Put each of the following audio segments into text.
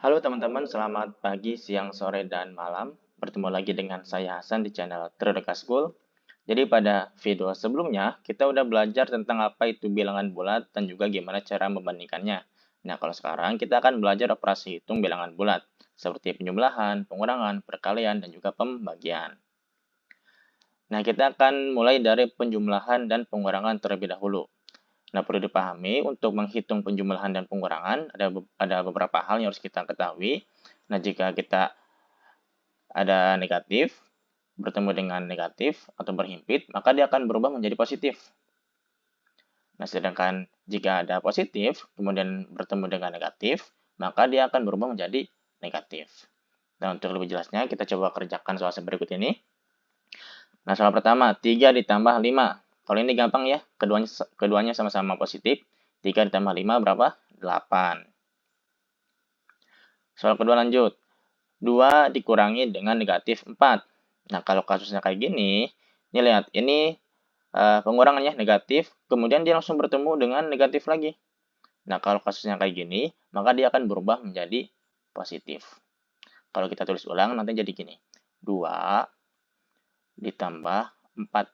Halo teman-teman, selamat pagi, siang, sore, dan malam. Bertemu lagi dengan saya Hasan di channel Terdeka School. Jadi pada video sebelumnya, kita udah belajar tentang apa itu bilangan bulat dan juga gimana cara membandingkannya. Nah, kalau sekarang kita akan belajar operasi hitung bilangan bulat, seperti penjumlahan, pengurangan, perkalian, dan juga pembagian. Nah, kita akan mulai dari penjumlahan dan pengurangan terlebih dahulu. Nah, perlu dipahami untuk menghitung penjumlahan dan pengurangan ada beberapa hal yang harus kita ketahui. Nah, jika kita ada negatif bertemu dengan negatif atau berhimpit, maka dia akan berubah menjadi positif. Nah, sedangkan jika ada positif kemudian bertemu dengan negatif, maka dia akan berubah menjadi negatif. Nah, untuk lebih jelasnya kita coba kerjakan soal berikut ini. Nah, soal pertama, 3 ditambah 5. Kalau ini gampang ya, keduanya sama-sama positif. 3 ditambah 5 berapa? 8. Soal kedua lanjut. 2 dikurangi dengan negatif 4. Nah, kalau kasusnya kayak gini, ini lihat, ini pengurangannya negatif, kemudian dia langsung bertemu dengan negatif lagi. Nah, kalau kasusnya kayak gini, maka dia akan berubah menjadi positif. Kalau kita tulis ulang, nanti jadi gini. 2 ditambah 4.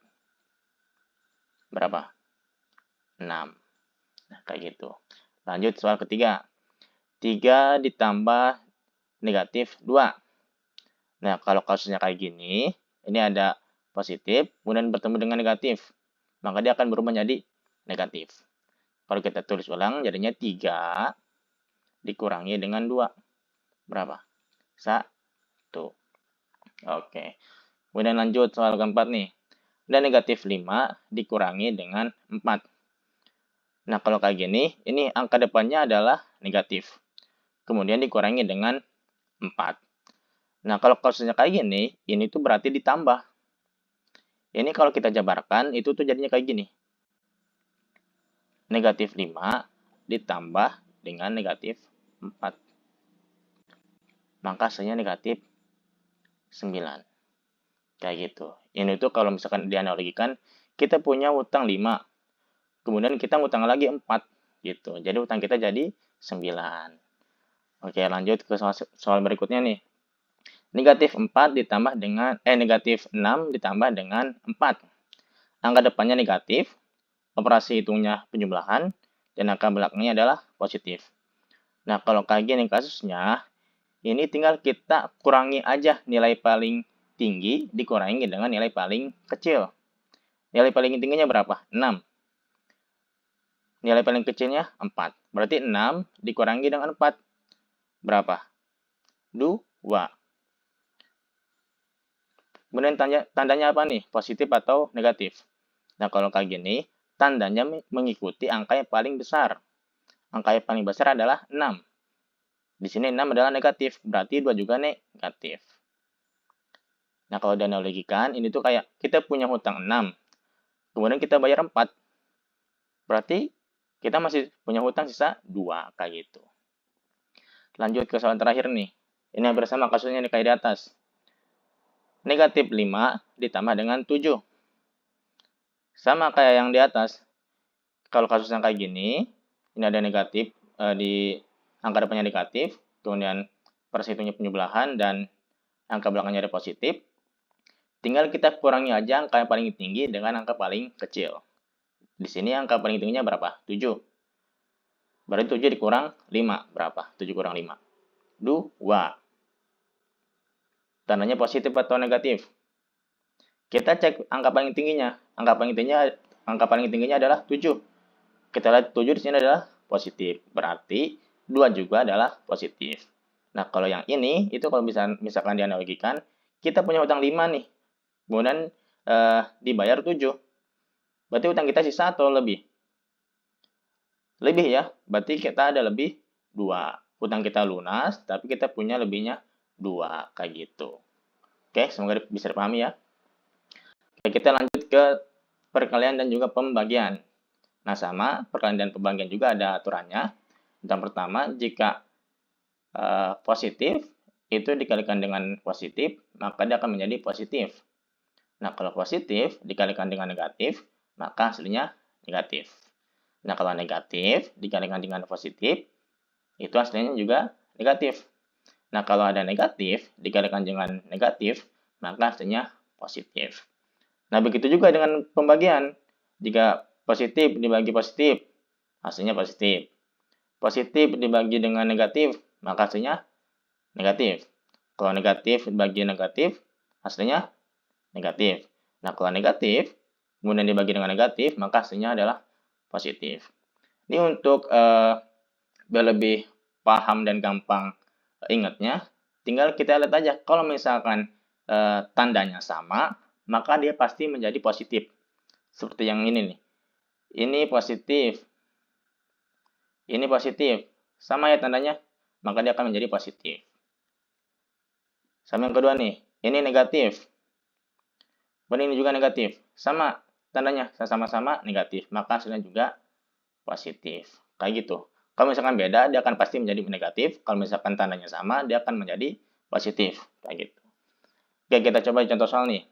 Berapa? 6. Nah, kayak gitu. Lanjut soal ketiga. 3 ditambah negatif 2. Nah, kalau kasusnya kayak gini, ini ada positif, kemudian bertemu dengan negatif. Maka dia akan berubah menjadi negatif. Kalau kita tulis ulang, jadinya 3 dikurangi dengan 2. Berapa? 1. Oke. Kemudian lanjut soal keempat nih. Dan negatif 5 dikurangi dengan 4. Nah, kalau kayak gini, ini angka depannya adalah negatif. Kemudian dikurangi dengan 4. Nah, kalau kasusnya kayak gini, ini tuh berarti ditambah. Ini kalau kita jabarkan, itu tuh jadinya kayak gini. Negatif 5 ditambah dengan negatif 4. Maka hasilnya negatif 9. Kayak gitu. Ini tuh kalau misalkan dianalogikan, kita punya hutang 5. Kemudian kita ngutang lagi 4. Gitu. Jadi hutang kita jadi 9. Oke, lanjut ke soal berikutnya nih. Negatif 4 ditambah dengan negatif 6 ditambah dengan 4. Angka depannya negatif, operasi hitungnya penjumlahan, dan angka belakangnya adalah positif. Nah, kalau kayak gini kasusnya, ini tinggal kita kurangi aja nilai paling tinggi dikurangi dengan nilai paling kecil. Nilai paling tingginya berapa? 6. Nilai paling kecilnya 4. Berarti 6 dikurangi dengan 4. Berapa? 2. Kemudian tandanya apa nih? Positif atau negatif? Nah, kalau kayak gini, tandanya mengikuti angka yang paling besar. Angka yang paling besar adalah 6. Di sini 6 adalah negatif, berarti 2 juga negatif. Nah, kalau dianalogikan, ini tuh kayak kita punya hutang 6, kemudian kita bayar 4. Berarti kita masih punya hutang sisa 2, kayak gitu. Lanjut ke soal terakhir nih. Ini hampir sama kasusnya nih kayak di atas. Negatif 5 ditambah dengan 7. Sama kayak yang di atas. Kalau kasusnya kayak gini, ini ada negatif, di angka depannya negatif, kemudian persitunya penjumlahan, dan angka belakangnya ada positif. Tinggal kita kurangi aja angka yang paling tinggi dengan angka paling kecil. Di sini angka paling tingginya berapa? 7. Berarti 7 dikurang 5. Berapa? 7 kurang 5. 2. Tandanya positif atau negatif? Kita cek angka paling tingginya. Angka paling tingginya adalah 7. Kita lihat 7 di sini adalah positif. Berarti 2 juga adalah positif. Nah, kalau yang ini, itu kalau misalkan dianalogikan, kita punya hutang 5 nih. Kemudian dibayar 7. Berarti hutang kita sisa atau lebih? Lebih ya. Berarti kita ada lebih 2. Hutang kita lunas, tapi kita punya lebihnya 2. Kayak gitu. Oke, semoga bisa dipahami ya. Oke, kita lanjut ke perkalian dan juga pembagian. Nah, sama, perkalian dan pembagian juga ada aturannya. Yang pertama, jika positif, itu dikalikan dengan positif, maka dia akan menjadi positif. Nah, kalau positif dikalikan dengan negatif, maka hasilnya negatif. Nah, kalau negatif dikalikan dengan positif, itu hasilnya juga negatif. Nah, kalau ada negatif dikalikan dengan negatif, maka hasilnya positif. Nah, begitu juga dengan pembagian. Jika positif dibagi positif, hasilnya positif. Positif dibagi dengan negatif, maka hasilnya negatif. Kalau negatif dibagi negatif, hasilnya negatif. Nah, kalau negatif, kemudian dibagi dengan negatif, maka hasilnya adalah positif. Ini untuk biar lebih paham dan gampang ingatnya, tinggal kita lihat aja. Kalau misalkan tandanya sama, maka dia pasti menjadi positif. Seperti yang ini nih. Ini positif. Ini positif. Sama ya tandanya, maka dia akan menjadi positif. Sama yang kedua nih. Ini negatif. Kemudian ini juga negatif. Sama tandanya, sama-sama negatif. Maka hasilnya juga positif. Kayak gitu. Kalau misalkan beda, dia akan pasti menjadi negatif. Kalau misalkan tandanya sama, dia akan menjadi positif. Kayak gitu. Oke, kita coba contoh soal nih.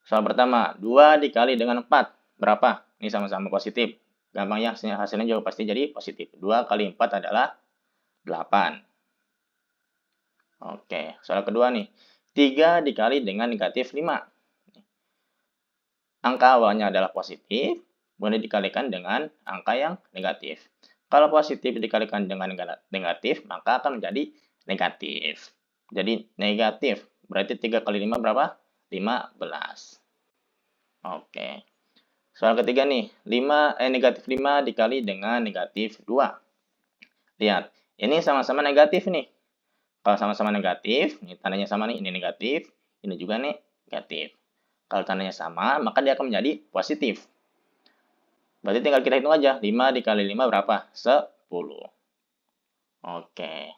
Soal pertama, 2 dikali dengan 4. Berapa? Ini sama-sama positif. Gampang ya, hasilnya juga pasti jadi positif. 2 kali 4 adalah 8. Oke, soal kedua nih. 3 dikali dengan negatif 5. Angka awalnya adalah positif, kemudian dikalikan dengan angka yang negatif. Kalau positif dikalikan dengan negatif, maka akan menjadi negatif. Jadi negatif. Berarti 3 kali 5 berapa? 15. Oke. Soal ketiga nih, negatif 5 dikali dengan negatif 2. Lihat, ini sama-sama negatif nih. Kalau sama-sama negatif, ini tandanya sama nih, ini negatif, ini juga nih negatif. Kalau tandanya sama, maka dia akan menjadi positif. Berarti tinggal kita hitung aja, 5 dikali 5 berapa? 10. Oke.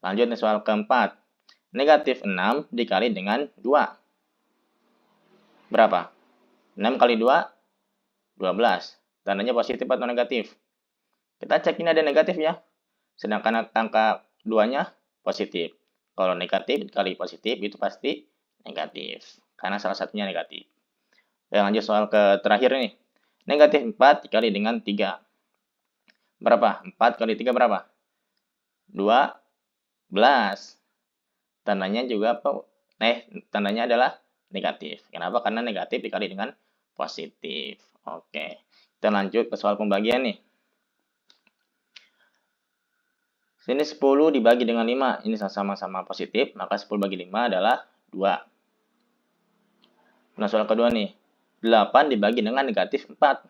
Lanjut nih soal keempat. Negatif 6 dikali dengan 2. Berapa? 6 kali 2, 12. Tandanya positif atau negatif? Kita cek ini ada negatif ya. Sedangkan angka 2-nya positif. Kalau negatif dikali positif itu pasti negatif. Karena salah satunya negatif. Lanjut soal ke terakhir nih. Negatif 4 dikali dengan 3. Berapa? 4 kali 3 berapa? 12. Tandanya juga apa? Tandanya adalah negatif. Kenapa? Karena negatif dikali dengan positif. Oke. Kita lanjut ke soal pembagian nih. Sini 10 dibagi dengan 5. Ini sama-sama positif, maka 10 bagi 5 adalah 2. Nah, soal kedua nih. 8 dibagi dengan negatif 4.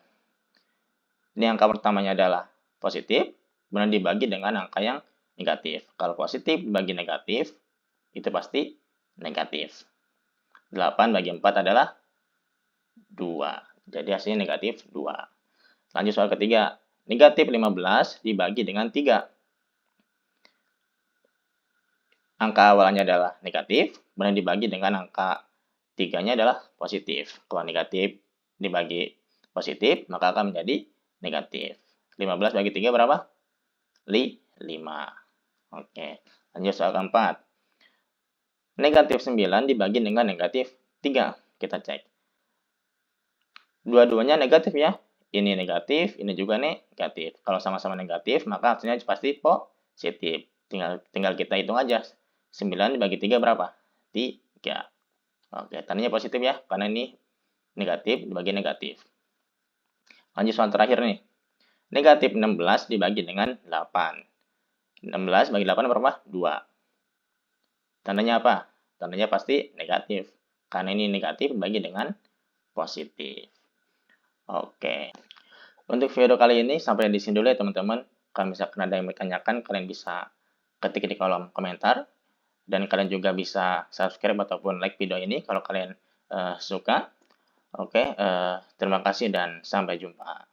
Ini angka pertamanya adalah positif, kemudian dibagi dengan angka yang negatif. Kalau positif dibagi negatif, itu pasti negatif. 8 bagi 4 adalah 2. Jadi hasilnya negatif 2. Lanjut soal ketiga. Negatif 15 dibagi dengan 3. Angka awalnya adalah negatif, kemudian dibagi dengan angka 3-nya adalah positif. Kalau negatif dibagi positif, maka akan menjadi negatif. 15 bagi 3 berapa? 5. Oke, lanjut soal keempat. Negatif 9 dibagi dengan negatif 3. Kita cek. Dua-duanya negatif ya. Ini negatif, ini juga negatif. Kalau sama-sama negatif, maka hasilnya pasti positif. Tinggal kita hitung aja. 9 dibagi 3 berapa? 3. Oke, tandanya positif ya, karena ini negatif dibagi negatif. Lanjut soal terakhir nih. Negatif 16 dibagi dengan 8. 16 bagi 8 berapa? 2. Tandanya apa? Tandanya pasti negatif. Karena ini negatif dibagi dengan positif. Oke. Untuk video kali ini sampai di sini dulu ya teman-teman. Kalau misalkan ada yang bertanyakan, kalian bisa ketik di kolom komentar. Dan kalian juga bisa subscribe ataupun like video ini kalau kalian suka. Oke, terima kasih dan sampai jumpa.